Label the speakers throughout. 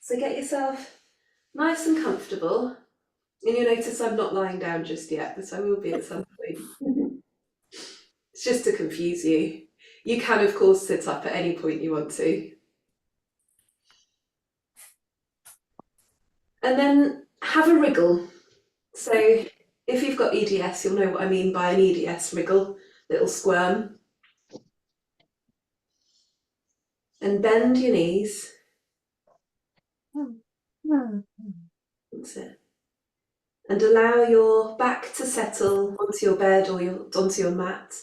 Speaker 1: So get yourself nice and comfortable. And you'll notice I'm not lying down just yet, but I will be at some point. It's just to confuse you. You can, of course, sit up at any point you want to. And then have a wriggle. So if you've got EDS, you'll know what I mean by an EDS wriggle, little squirm. And bend your knees. That's it. And allow your back to settle onto your bed or onto your mat.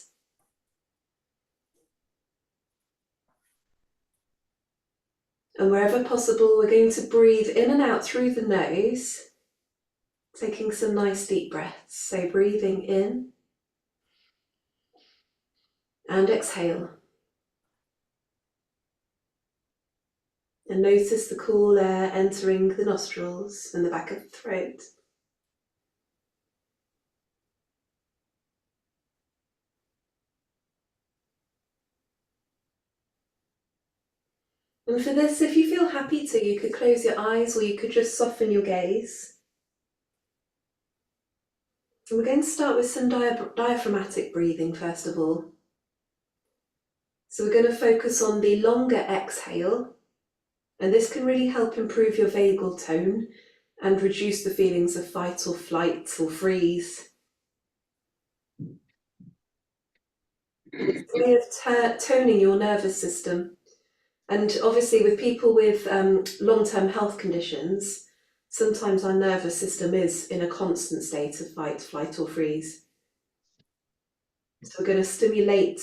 Speaker 1: And wherever possible, we're going to breathe in and out through the nose, taking some nice deep breaths. So breathing in and exhale. And notice the cool air entering the nostrils and the back of the throat. And for this, if you feel happy to, you could close your eyes or you could just soften your gaze. And we're going to start with some diaphragmatic breathing first of all. So we're going to focus on the longer exhale, and this can really help improve your vagal tone and reduce the feelings of fight or flight or freeze. It's a way of toning your nervous system. And obviously with people with long-term health conditions, sometimes our nervous system is in a constant state of fight, flight or freeze. So we're going to stimulate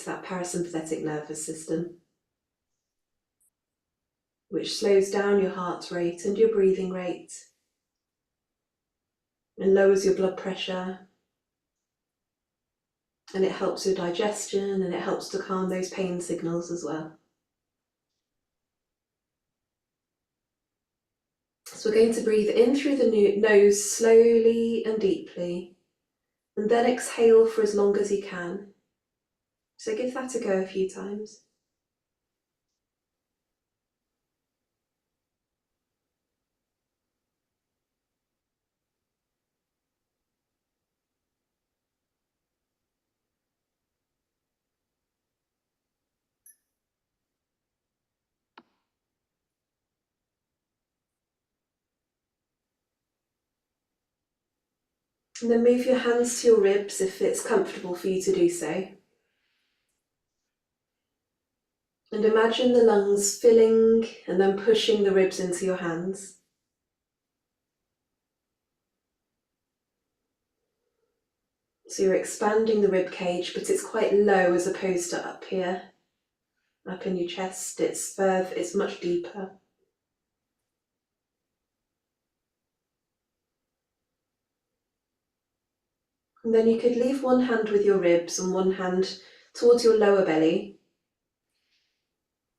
Speaker 1: that parasympathetic nervous system, which slows down your heart rate and your breathing rate and lowers your blood pressure. And it helps with digestion and it helps to calm those pain signals as well. So we're going to breathe in through the nose slowly and deeply, and then exhale for as long as you can. So give that a go a few times. And then move your hands to your ribs if it's comfortable for you to do so. And imagine the lungs filling and then pushing the ribs into your hands. So you're expanding the rib cage, but it's quite low as opposed to up here. Up in your chest, it's much deeper. And then you could leave one hand with your ribs and one hand towards your lower belly.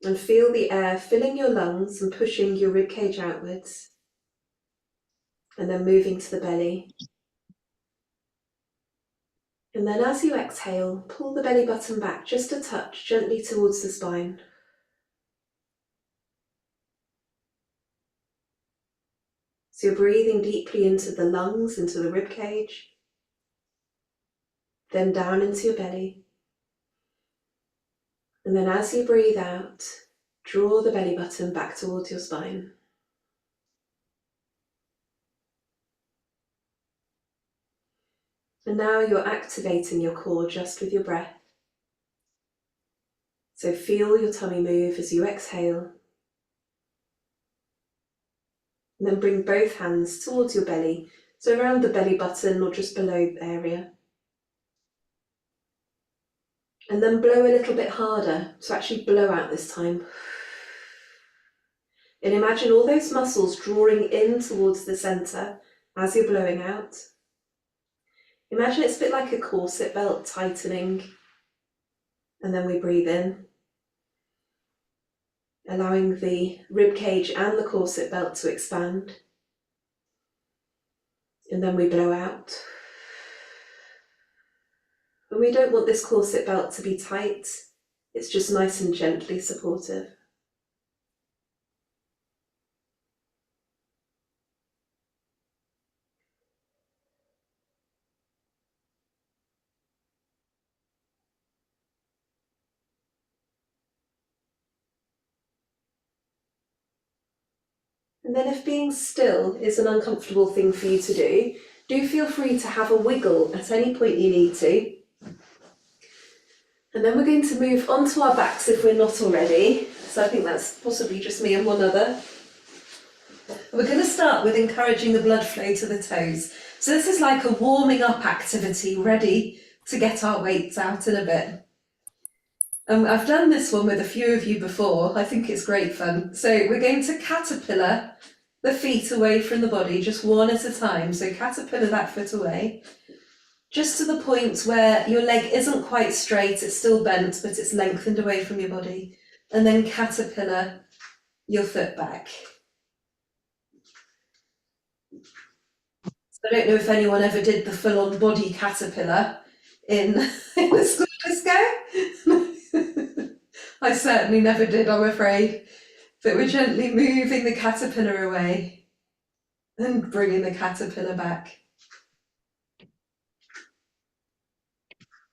Speaker 1: And feel the air filling your lungs and pushing your rib cage outwards. And then moving to the belly. And then as you exhale, pull the belly button back just a touch, gently towards the spine. So you're breathing deeply into the lungs, into the rib cage, then down into your belly. And then as you breathe out, draw the belly button back towards your spine. And now you're activating your core just with your breath. So feel your tummy move as you exhale. And then bring both hands towards your belly, so around the belly button or just below the area. And then blow a little bit harder, so actually blow out this time. And imagine all those muscles drawing in towards the centre as you're blowing out. Imagine it's a bit like a corset belt tightening. And then we breathe in, allowing the rib cage and the corset belt to expand. And then we blow out. And we don't want this corset belt to be tight, it's just nice and gently supportive. And then if being still is an uncomfortable thing for you to do feel free to have a wiggle at any point you need to. And then we're going to move onto our backs if we're not already. So I think that's possibly just me and one other. We're going to start with encouraging the blood flow to the toes. So this is like a warming up activity, ready to get our weights out in a bit. I've done this one with a few of you before. I think it's great fun. So we're going to caterpillar the feet away from the body, just one at a time. So caterpillar that foot away, just to the point where your leg isn't quite straight, it's still bent, but it's lengthened away from your body. And then caterpillar your foot back. So I don't know if anyone ever did the full-on body caterpillar in the school disco. I certainly never did, I'm afraid. But we're gently moving the caterpillar away and bringing the caterpillar back.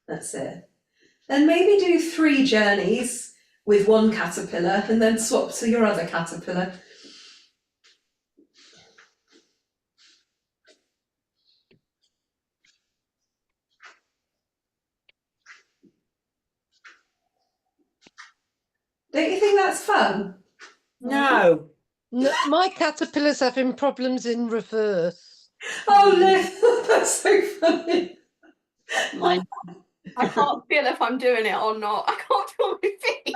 Speaker 1: That's it. And maybe do 3 journeys with one caterpillar and then swap to your other caterpillar. Don't you think that's fun?
Speaker 2: No.
Speaker 3: My caterpillar's having problems in reverse.
Speaker 1: Oh, Liv, that's so funny.
Speaker 2: Mine.
Speaker 4: I can't feel if I'm doing it or not. I can't feel my feet.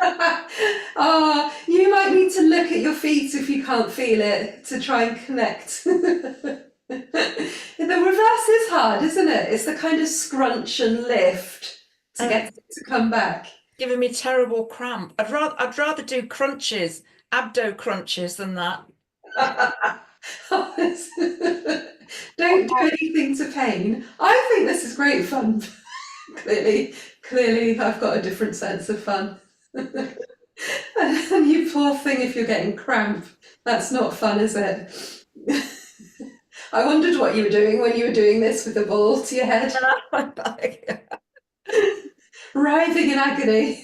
Speaker 1: Oh, you might need to look at your feet if you can't feel it to try and connect. The reverse is hard, isn't it? It's the kind of scrunch and lift to get it to come back.
Speaker 2: Giving me terrible cramp. I'd rather do crunches, abdo crunches than that.
Speaker 1: Don't do anything to pain. I think this is great fun. Clearly I've got a different sense of fun. And you poor thing, if you're getting cramp, that's not fun, is it? I wondered what you were doing when you were doing this with the ball to your head. Writhing in agony.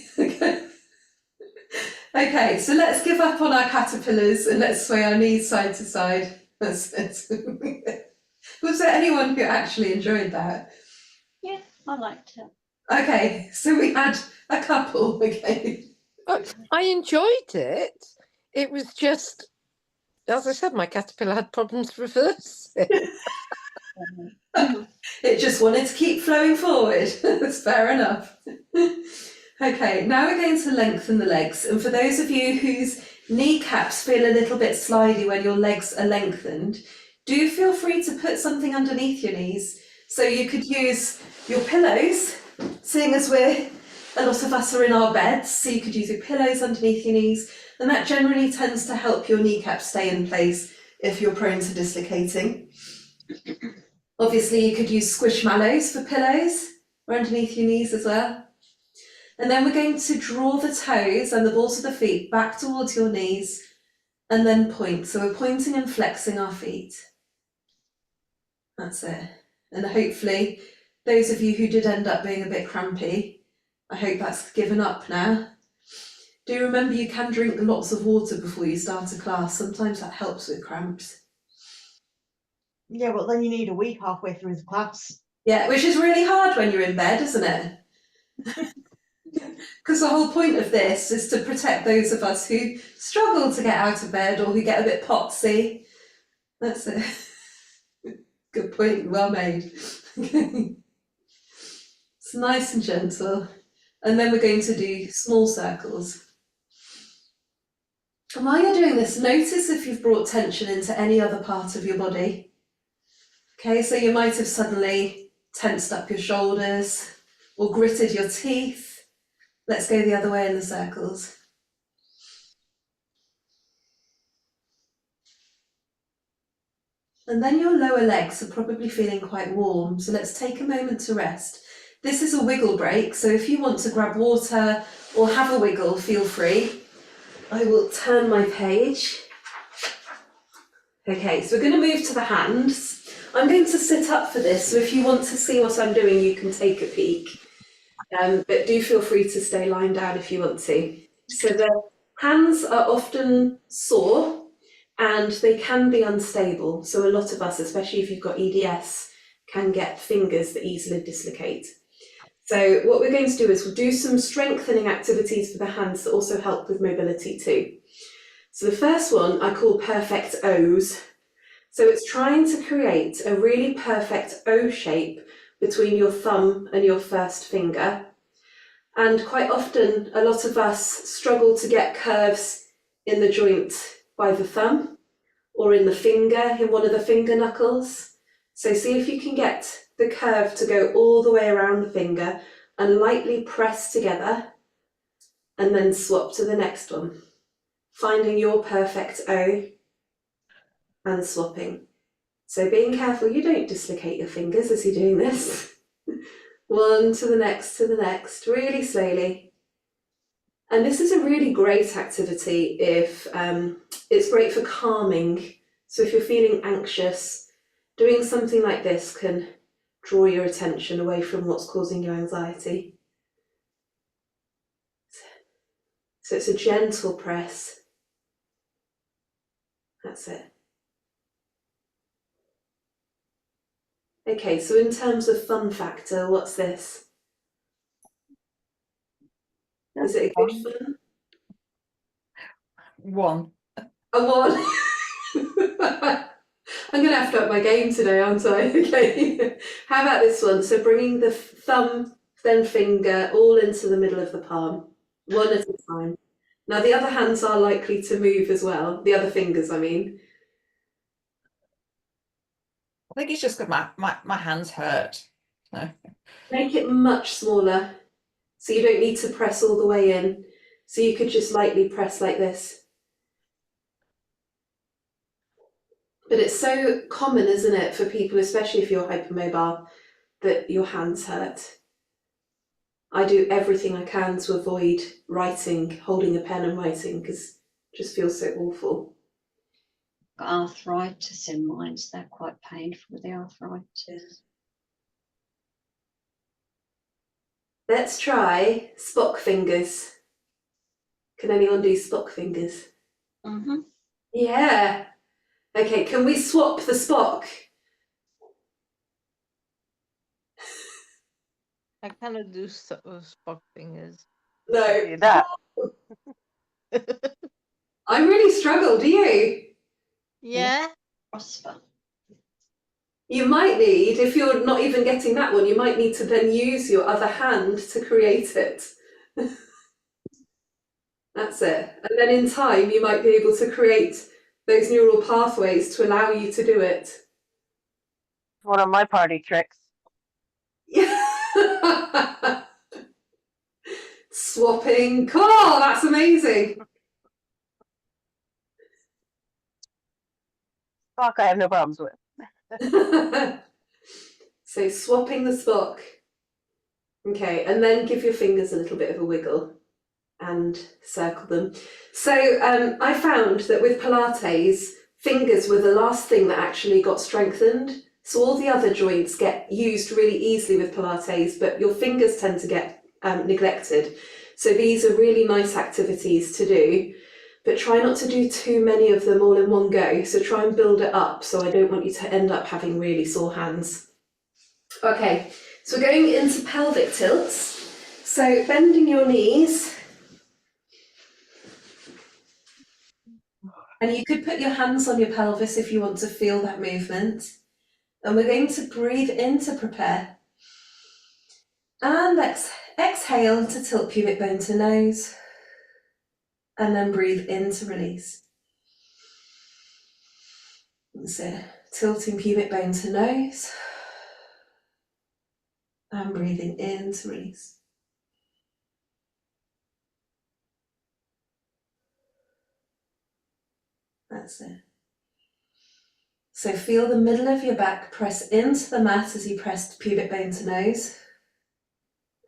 Speaker 1: Okay, so let's give up on our caterpillars and let's sway our knees side to side. That's it. Was there anyone who actually enjoyed that?
Speaker 4: Yeah, I liked it.
Speaker 1: Okay, so we had a couple, okay.
Speaker 3: I enjoyed it. It was just, as I said, my caterpillar had problems reversing.
Speaker 1: It just wanted to keep flowing forward. That's fair enough. Okay, now we're going to lengthen the legs. And for those of you whose kneecaps feel a little bit slidey when your legs are lengthened, do feel free to put something underneath your knees. So you could use your pillows, seeing as a lot of us are in our beds, so you could use your pillows underneath your knees, and that generally tends to help your kneecaps stay in place if you're prone to dislocating. Obviously, you could use squishmallows for pillows or underneath your knees as well. And then we're going to draw the toes and the balls of the feet back towards your knees and then point. So we're pointing and flexing our feet. That's it. And hopefully, those of you who did end up being a bit crampy, I hope that's given up now. Do remember you can drink lots of water before you start a class. Sometimes that helps with cramps.
Speaker 5: Yeah, but then you need a week halfway through the class.
Speaker 1: Yeah, which is really hard when you're in bed, isn't it? Because the whole point of this is to protect those of us who struggle to get out of bed or who get a bit potsy. That's it. Good point, well made. It's nice and gentle. And then we're going to do small circles. And while you're doing this, notice if you've brought tension into any other part of your body. Okay, so you might have suddenly tensed up your shoulders or gritted your teeth. Let's go the other way in the circles. And then your lower legs are probably feeling quite warm, so let's take a moment to rest. This is a wiggle break, so if you want to grab water or have a wiggle, feel free. I will turn my page. Okay, so we're going to move to the hands. I'm going to sit up for this, so if you want to see what I'm doing, you can take a peek. But do feel free to stay lying down if you want to. So the hands are often sore and they can be unstable. So a lot of us, especially if you've got EDS, can get fingers that easily dislocate. So what we're going to do is we'll do some strengthening activities for the hands that also help with mobility too. So the first one I call perfect O's. So it's trying to create a really perfect O shape between your thumb and your first finger. And quite often, a lot of us struggle to get curves in the joint by the thumb or in the finger, in one of the finger knuckles. So see if you can get the curve to go all the way around the finger and lightly press together and then swap to the next one. Finding your perfect O and swapping. So being careful you don't dislocate your fingers as you're doing this. One to the next, really slowly. And this is a really great activity if it's great for calming. So if you're feeling anxious, doing something like this can draw your attention away from what's causing you anxiety. So it's a gentle press. That's it. Okay, so in terms of fun factor, what's this? Is it a good fun?
Speaker 2: 1.
Speaker 1: A one. I'm going to have to up my game today, aren't I? Okay. How about this one? So bringing the thumb, then finger, all into the middle of the palm, one at a time. Now the other hands are likely to move as well. The other fingers, I mean.
Speaker 2: I think it's just because my hands hurt. No.
Speaker 1: Make it much smaller, so you don't need to press all the way in. So you could just lightly press like this. But it's so common, isn't it, for people, especially if you're hypermobile, that your hands hurt. I do everything I can to avoid writing, holding a pen and writing, because it just feels so awful.
Speaker 6: Arthritis in mine, so they're quite painful with the arthritis.
Speaker 1: Let's try Spock fingers. Can anyone do Spock fingers?
Speaker 6: Mm-hmm.
Speaker 1: Yeah. Okay, can we swap the Spock?
Speaker 3: I cannot do Spock fingers.
Speaker 1: No.
Speaker 3: Do that.
Speaker 1: I really struggle, do you?
Speaker 3: Yeah.
Speaker 6: Prosper.
Speaker 1: You might need, if you're not even getting that one, you might need to then use your other hand to create it. That's it. And then in time, you might be able to create those neural pathways to allow you to do it.
Speaker 7: One of my party tricks.
Speaker 1: Yeah. Swapping. Cool, that's amazing.
Speaker 7: Fuck, I have no problems with.
Speaker 1: So swapping the Spock. Okay, and then give your fingers a little bit of a wiggle and circle them. So I found that with Pilates, fingers were the last thing that actually got strengthened. So all the other joints get used really easily with Pilates, but your fingers tend to get neglected. So these are really nice activities to do, but try not to do too many of them all in one go. So try and build it up. So I don't want you to end up having really sore hands. Okay, so we're going into pelvic tilts. So bending your knees. And you could put your hands on your pelvis if you want to feel that movement. And we're going to breathe in to prepare. And exhale to tilt pubic bone to nose. And then breathe in to release. So tilting pubic bone to nose. And breathing in to release. That's it. So feel the middle of your back press into the mat as you press pubic bone to nose.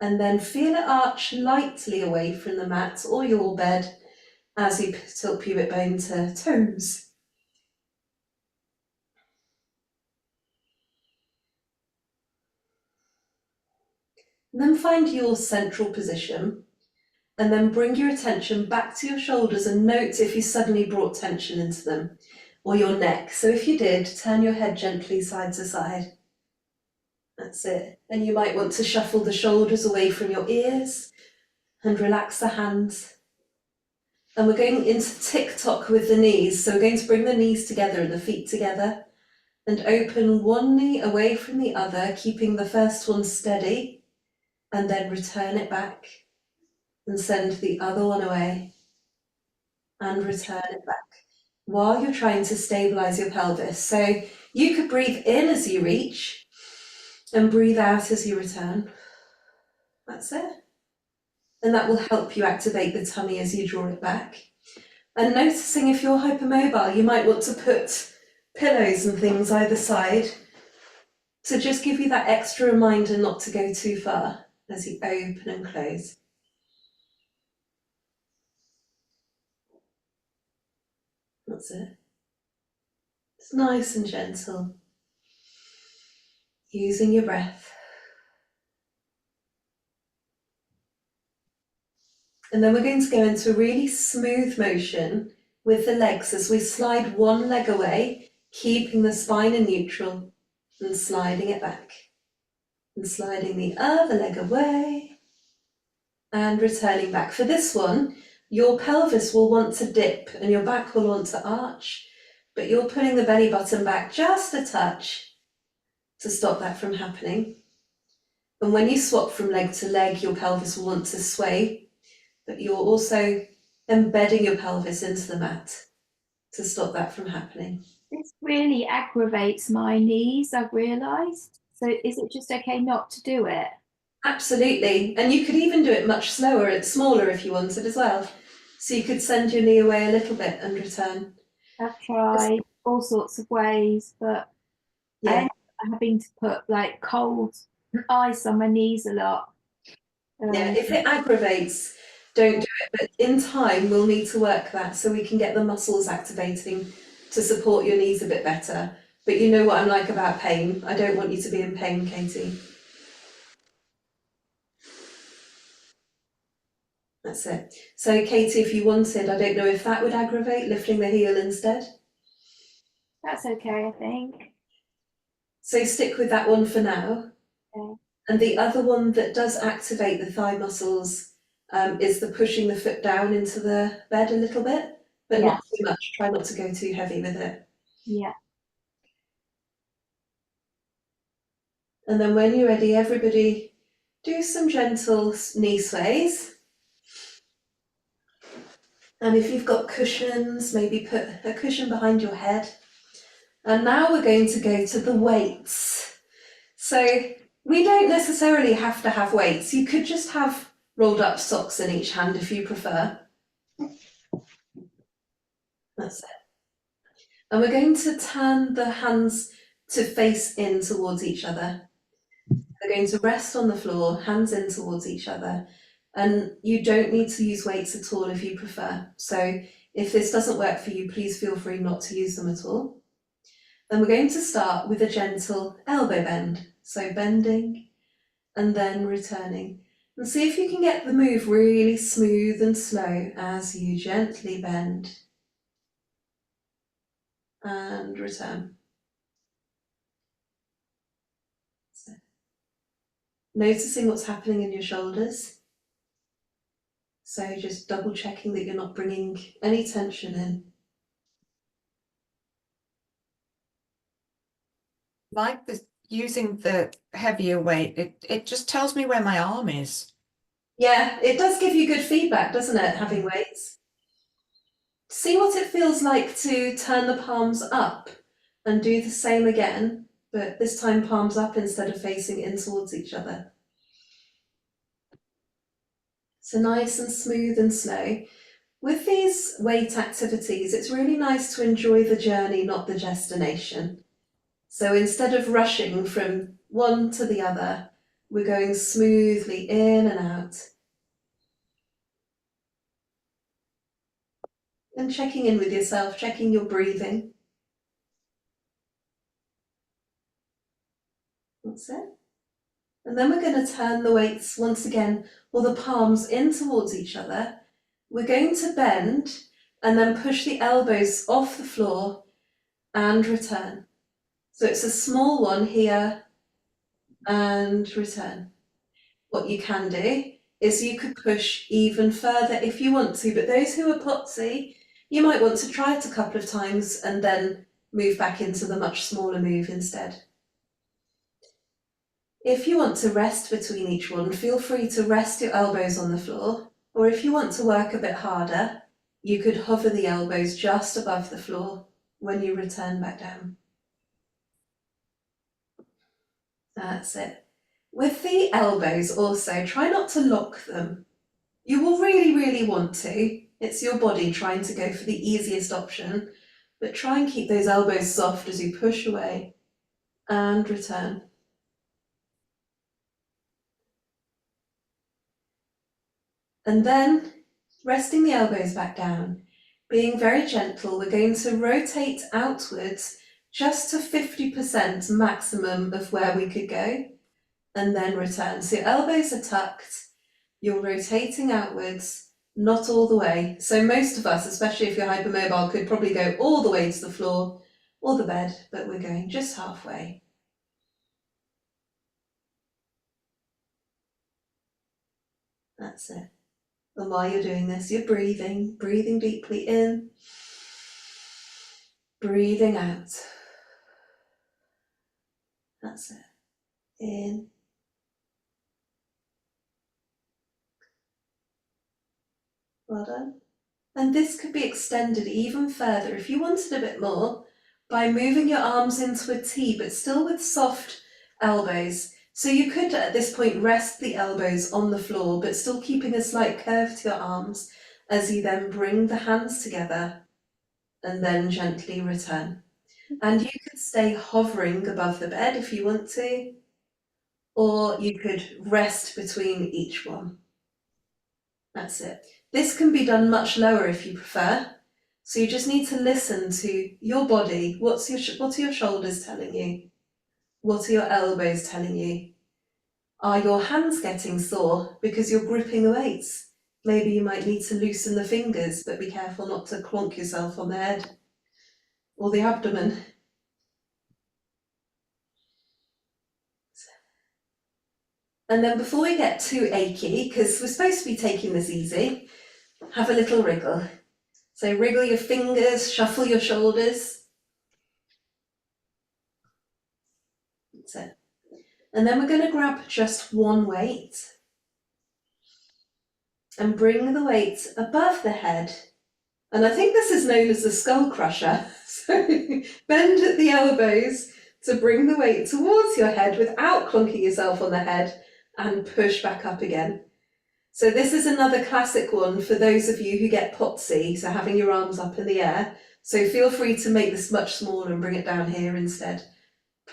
Speaker 1: And then feel it arch lightly away from the mat or your bed as you tilt pubic bone to toes. And then find your central position. And then bring your attention back to your shoulders and note if you suddenly brought tension into them, or your neck. So if you did, turn your head gently side to side. That's it. And you might want to shuffle the shoulders away from your ears and relax the hands. And we're going into tick-tock with the knees. So we're going to bring the knees together and the feet together and open one knee away from the other, keeping the first one steady, and then return it back and send the other one away and return it back while you're trying to stabilize your pelvis. So you could breathe in as you reach and breathe out as you return. That's it. And that will help you activate the tummy as you draw it back. And noticing if you're hypermobile, you might want to put pillows and things either side to just give you that extra reminder not to go too far as you open and close. That's it. It's nice and gentle. Using your breath. And then we're going to go into a really smooth motion with the legs as we slide one leg away, keeping the spine in neutral and sliding it back. And sliding the other leg away and returning back. For this one, your pelvis will want to dip and your back will want to arch, but you're pulling the belly button back just a touch to stop that from happening. And when you swap from leg to leg, your pelvis will want to sway, but you're also embedding your pelvis into the mat to stop that from happening.
Speaker 8: This really aggravates my knees, I've realised. So is it just okay not to do it?
Speaker 1: Absolutely. And you could even do it much slower and smaller if you wanted as well. So you could send your knee away a little bit and return.
Speaker 8: I've tried all sorts of ways, but I
Speaker 1: Yeah.
Speaker 8: end up having to put like cold ice on my knees a lot.
Speaker 1: Yeah, if it aggravates, don't do it. But in time, we'll need to work that so we can get the muscles activating to support your knees a bit better. But you know what I'm like about pain. I don't want you to be in pain, Katie. That's it. So Katie, if you wanted, I don't know if that would aggravate, lifting the heel instead.
Speaker 8: That's okay, I think.
Speaker 1: So stick with that one for now.
Speaker 8: Okay.
Speaker 1: And the other one that does activate the thigh muscles is the pushing the foot down into the bed a little bit, but not too much. Try not to go too heavy with it.
Speaker 8: Yeah.
Speaker 1: And then when you're ready, everybody do some gentle knee sways. And if you've got cushions, maybe put a cushion behind your head. And now we're going to go to the weights. So we don't necessarily have to have weights. You could just have rolled up socks in each hand if you prefer. That's it. And we're going to turn the hands to face in towards each other. They're going to rest on the floor, hands in towards each other. And you don't need to use weights at all if you prefer. So if this doesn't work for you, please feel free not to use them at all. Then we're going to start with a gentle elbow bend. So bending and then returning. And see if you can get the move really smooth and slow as you gently bend and return. So, noticing what's happening in your shoulders. So just double checking that you're not bringing any tension in.
Speaker 2: Like this, using the heavier weight, it just tells me where my arm is.
Speaker 1: Yeah, it does give you good feedback, doesn't it, having weights? See what it feels like to turn the palms up and do the same again, but this time palms up instead of facing in towards each other. So nice and smooth and slow. With these weight activities, it's really nice to enjoy the journey, not the destination. So instead of rushing from one to the other, we're going smoothly in and out. And checking in with yourself, checking your breathing. That's it. And then we're going to turn the weights once again, or the palms in towards each other. We're going to bend and then push the elbows off the floor and return. So it's a small one here and return. What you can do is you could push even further if you want to, but those who are potsy, you might want to try it a couple of times and then move back into the much smaller move instead. If you want to rest between each one, feel free to rest your elbows on the floor, or if you want to work a bit harder, you could hover the elbows just above the floor when you return back down. That's it. With the elbows also, try not to lock them. You will really want to. It's your body trying to go for the easiest option, but try and keep those elbows soft as you push away and return. And then, resting the elbows back down, being very gentle, we're going to rotate outwards just to 50% maximum of where we could go, and then return. So your elbows are tucked, you're rotating outwards, not all the way. So most of us, especially if you're hypermobile, could probably go all the way to the floor or the bed, but we're going just halfway. That's it. And while you're doing this, you're breathing deeply in, breathing out. That's it. In. Well done. And this could be extended even further if you wanted a bit more by moving your arms into a T, but still with soft elbows. So you could at this point rest the elbows on the floor, but still keeping a slight curve to your arms as you then bring the hands together and then gently return. And you could stay hovering above the bed if you want to, or you could rest between each one. That's it. This can be done much lower if you prefer. So you just need to listen to your body. What are your shoulders telling you? What are your elbows telling you? Are your hands getting sore because you're gripping the weights? Maybe you might need to loosen the fingers, but be careful not to clonk yourself on the head or the abdomen. And then before we get too achy, because we're supposed to be taking this easy, have a little wriggle. So wriggle your fingers, shuffle your shoulders. That's it. And then we're going to grab just one weight and bring the weight above the head. And I think this is known as the skull crusher. So bend at the elbows to bring the weight towards your head without clunking yourself on the head and push back up again. So this is another classic one for those of you who get potsy, so having your arms up in the air. So feel free to make this much smaller and bring it down here instead,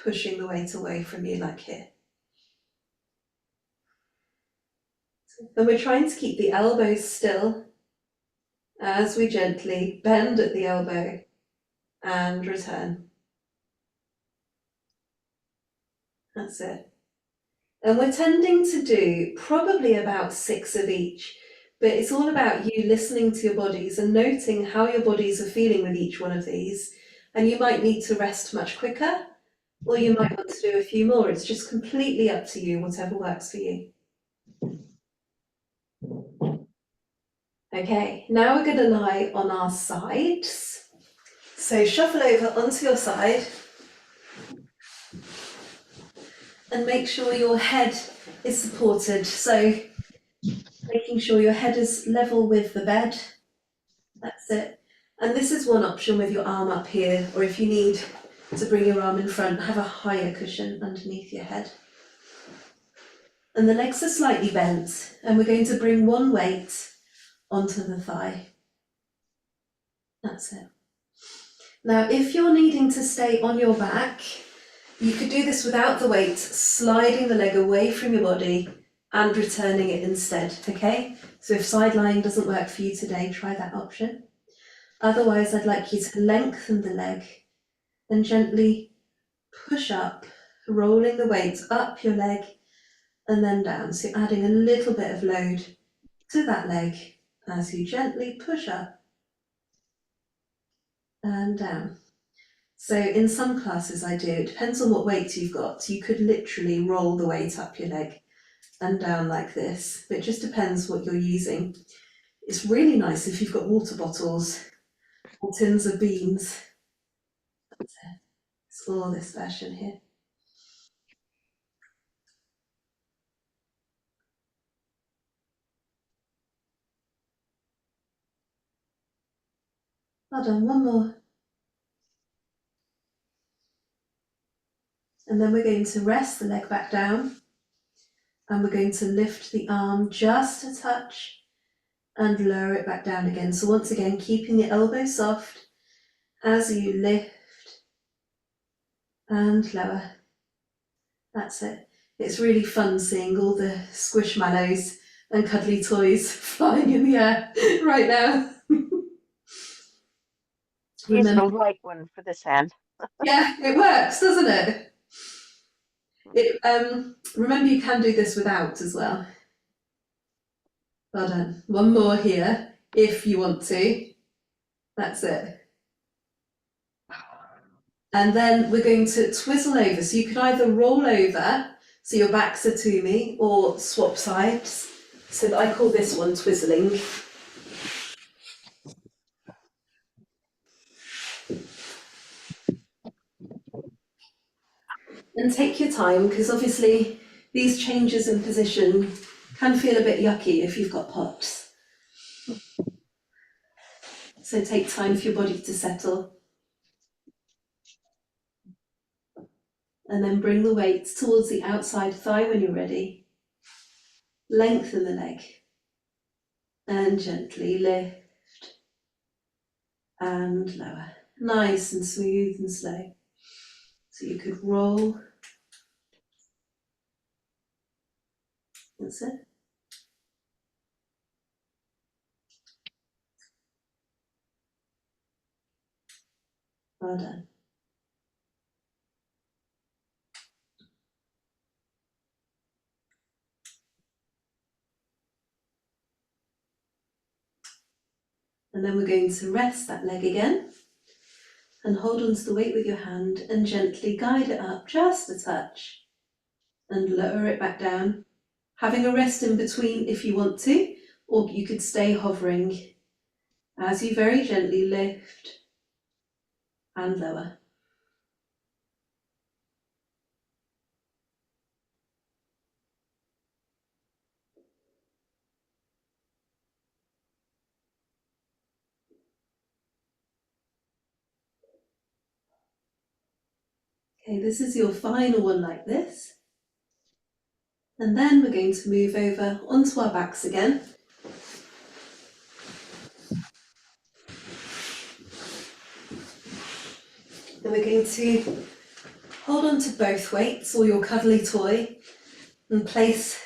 Speaker 1: pushing the weight away from you like here. And we're trying to keep the elbows still as we gently bend at the elbow and return. That's it. And we're tending to do probably about 6 of each, but it's all about you listening to your bodies and noting how your bodies are feeling with each one of these. And you might need to rest much quicker, or you might want to do a few more. It's just completely up to you, whatever works for you. Okay, now we're going to lie on our sides. So shuffle over onto your side and make sure your head is supported. So making sure your head is level with the bed. That's it. And this is one option with your arm up here, or if you need to bring your arm in front, have a higher cushion underneath your head. And the legs are slightly bent, and we're going to bring one weight onto the thigh. That's it. Now, if you're needing to stay on your back, you could do this without the weight, sliding the leg away from your body and returning it instead, okay? So if side lying doesn't work for you today, try that option. Otherwise, I'd like you to lengthen the leg and gently push up, rolling the weight up your leg and then down. So you're adding a little bit of load to that leg as you gently push up and down. So in some classes I do, it depends on what weight you've got. You could literally roll the weight up your leg and down like this, but it just depends what you're using. It's really nice if you've got water bottles or tins of beans. It's all this version here. Well done, one more. And then we're going to rest the leg back down, and we're going to lift the arm just a touch and lower it back down again. So once again, keeping the elbow soft as you lift and lower. That's it. It's really fun seeing all the squishmallows and cuddly toys flying in the air right now.
Speaker 7: Use the
Speaker 1: Remember,
Speaker 7: right one for this hand.
Speaker 1: yeah, it works, doesn't it? Remember, you can do this without as well. Well done. One more here, if you want to. That's it. And then we're going to twizzle over. So you can either roll over, so your backs are to me, or swap sides. So I call this one twizzling. And take your time, because obviously these changes in position can feel a bit yucky if you've got POTS. So take time for your body to settle. And then bring the weight towards the outside thigh when you're ready. Lengthen the leg. And gently lift. And lower. Nice and smooth and slow. So you could roll. That's it. Well done. And then we're going to rest that leg again and hold on to the weight with your hand and gently guide it up just a touch and lower it back down, having a rest in between if you want to, or you could stay hovering as you very gently lift and lower. Okay, this is your final one like this. And then we're going to move over onto our backs again. And we're going to hold on to both weights or your cuddly toy and place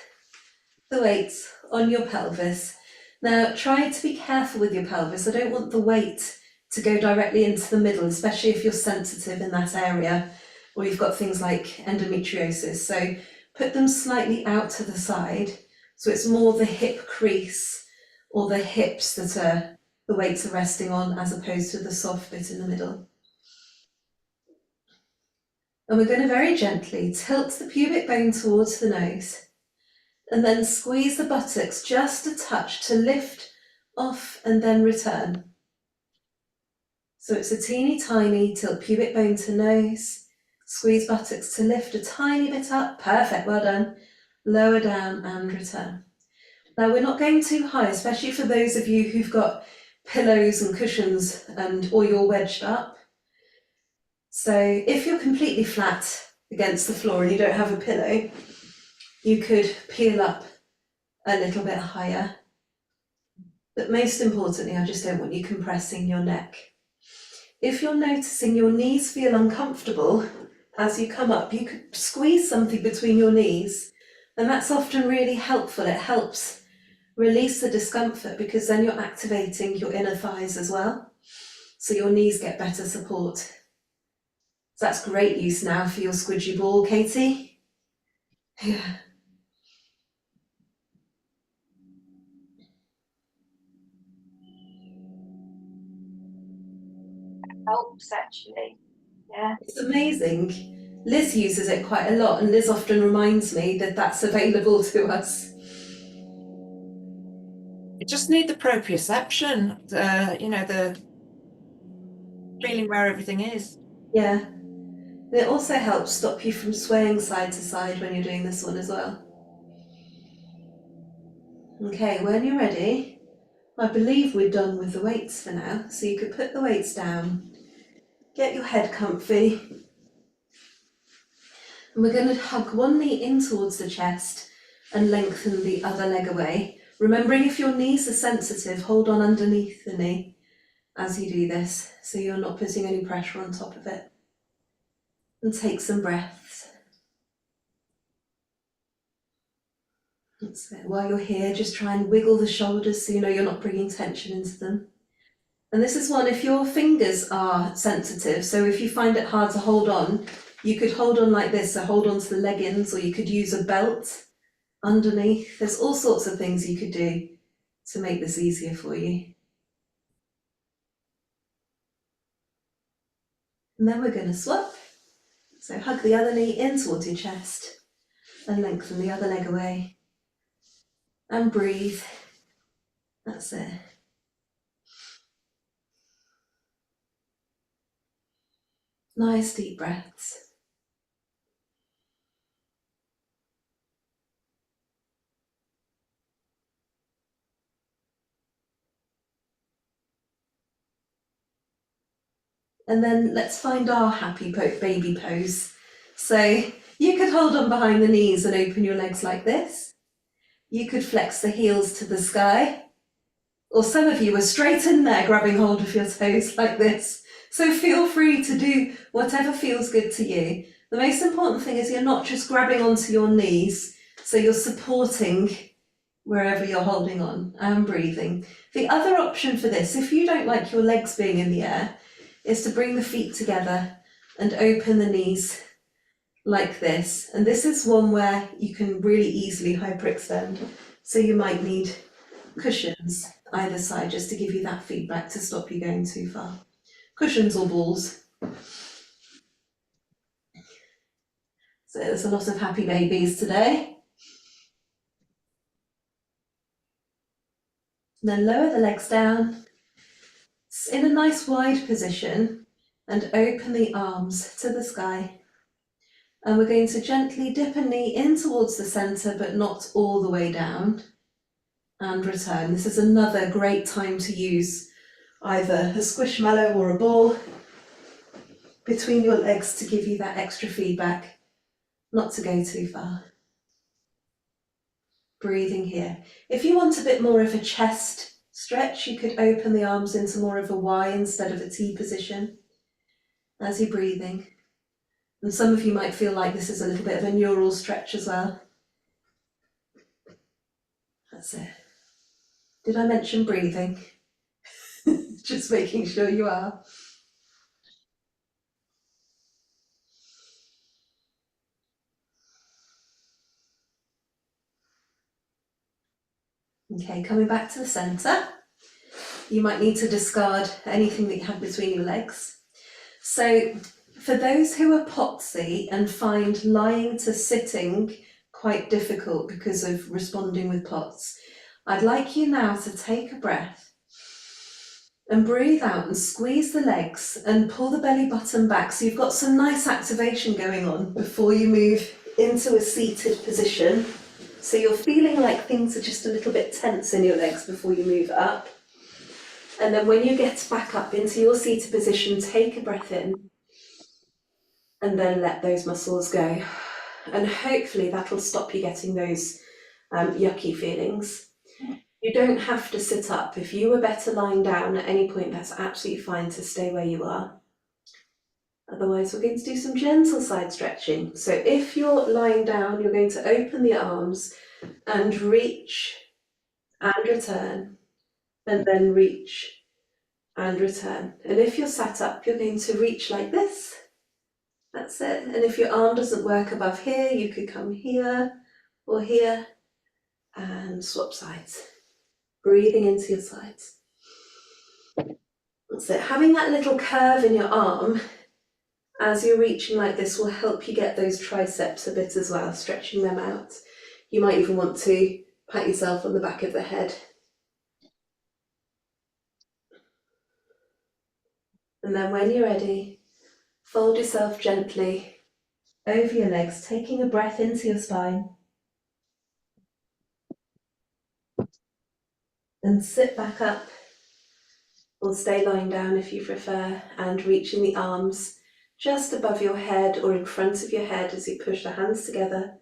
Speaker 1: the weights on your pelvis. Now try to be careful with your pelvis. I don't want the weight to go directly into the middle, especially if you're sensitive in that area or you've got things like endometriosis. So put them slightly out to the side, so it's more the hip crease or the hips that are the weights are resting on, as opposed to the soft bit in the middle. And we're going to very gently tilt the pubic bone towards the nose and then squeeze the buttocks just a touch to lift off and then return. So it's a teeny tiny tilt pubic bone to nose, squeeze buttocks to lift a tiny bit up. Perfect, well done. Lower down and return. Now we're not going too high, especially for those of you who've got pillows and cushions or you're wedged up. So if you're completely flat against the floor and you don't have a pillow, you could peel up a little bit higher. But most importantly, I just don't want you compressing your neck. If you're noticing your knees feel uncomfortable as you come up, you could squeeze something between your knees, and that's often really helpful. It helps release the discomfort because then you're activating your inner thighs as well, so your knees get better support. So that's great use now for your squidgy ball, Katie. Yeah.
Speaker 8: helps actually. Yeah.
Speaker 1: It's amazing. Liz uses it quite a lot, and Liz often reminds me that that's available to us.
Speaker 2: You just need the proprioception, the feeling where everything is.
Speaker 1: Yeah. And it also helps stop you from swaying side to side when you're doing this one as well. Okay, when you're ready, I believe we're done with the weights for now, so you could put the weights down, get your head comfy, and we're going to hug one knee in towards the chest and lengthen the other leg away. Remembering if your knees are sensitive, hold on underneath the knee as you do this, so you're not putting any pressure on top of it. And take some breaths. That's it. While you're here, just try and wiggle the shoulders so you know you're not bringing tension into them. And this is one, if your fingers are sensitive, so if you find it hard to hold on, you could hold on like this, so hold on to the leggings, or you could use a belt underneath. There's all sorts of things you could do to make this easier for you. And then we're going to swap. So hug the other knee in towards your chest and lengthen the other leg away. And breathe. That's it. Nice deep breaths. And then let's find our happy baby pose. So you could hold on behind the knees and open your legs like this. You could flex the heels to the sky. Or some of you are straight in there grabbing hold of your toes like this. So feel free to do whatever feels good to you. The most important thing is you're not just grabbing onto your knees, so you're supporting wherever you're holding on and breathing. The other option for this, if you don't like your legs being in the air, is to bring the feet together and open the knees like this. And this is one where you can really easily hyperextend. So you might need cushions either side just to give you that feedback to stop you going too far. Cushions or balls. So there's a lot of happy babies today. And then lower the legs down in a nice wide position and open the arms to the sky. And we're going to gently dip a knee in towards the centre, but not all the way down, and return. This is another great time to use either a squishmallow or a ball between your legs to give you that extra feedback, not to go too far. Breathing here. If you want a bit more of a chest stretch, you could open the arms into more of a Y instead of a T position as you're breathing. And some of you might feel like this is a little bit of a neural stretch as well. That's it. Did I mention breathing? Just making sure you are. Okay, coming back to the centre. You might need to discard anything that you have between your legs. So for those who are potsy and find lying to sitting quite difficult because of responding with POTS, I'd like you now to take a breath and breathe out and squeeze the legs and pull the belly button back so you've got some nice activation going on before you move into a seated position. So you're feeling like things are just a little bit tense in your legs before you move up. And then when you get back up into your seated position, take a breath in and then let those muscles go. And hopefully that'll stop you getting those yucky feelings. You don't have to sit up. If you were better lying down at any point, that's absolutely fine to stay where you are. Otherwise, we're going to do some gentle side stretching. So if you're lying down, you're going to open the arms and reach and return, and then reach and return. And if you're sat up, you're going to reach like this. That's it. And if your arm doesn't work above here, you could come here or here and swap sides. Breathing into your sides. That's it. Having that little curve in your arm as you're reaching like this will help you get those triceps a bit as well, stretching them out. You might even want to pat yourself on the back of the head. And then when you're ready, fold yourself gently over your legs, taking a breath into your spine. And sit back up, or stay lying down if you prefer, and reaching the arms just above your head or in front of your head as you push the hands together.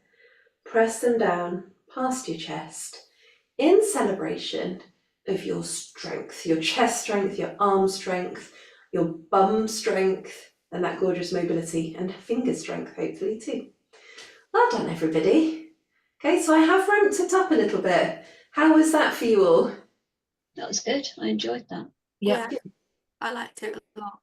Speaker 1: Press them down past your chest in celebration of your strength, your chest strength, your arm strength, your bum strength, and that gorgeous mobility and finger strength, hopefully too. Well done, everybody. Okay, so I have ramped it up a little bit. How was that for you all?
Speaker 6: That was good. I enjoyed that.
Speaker 2: Yeah.
Speaker 4: I liked it a lot.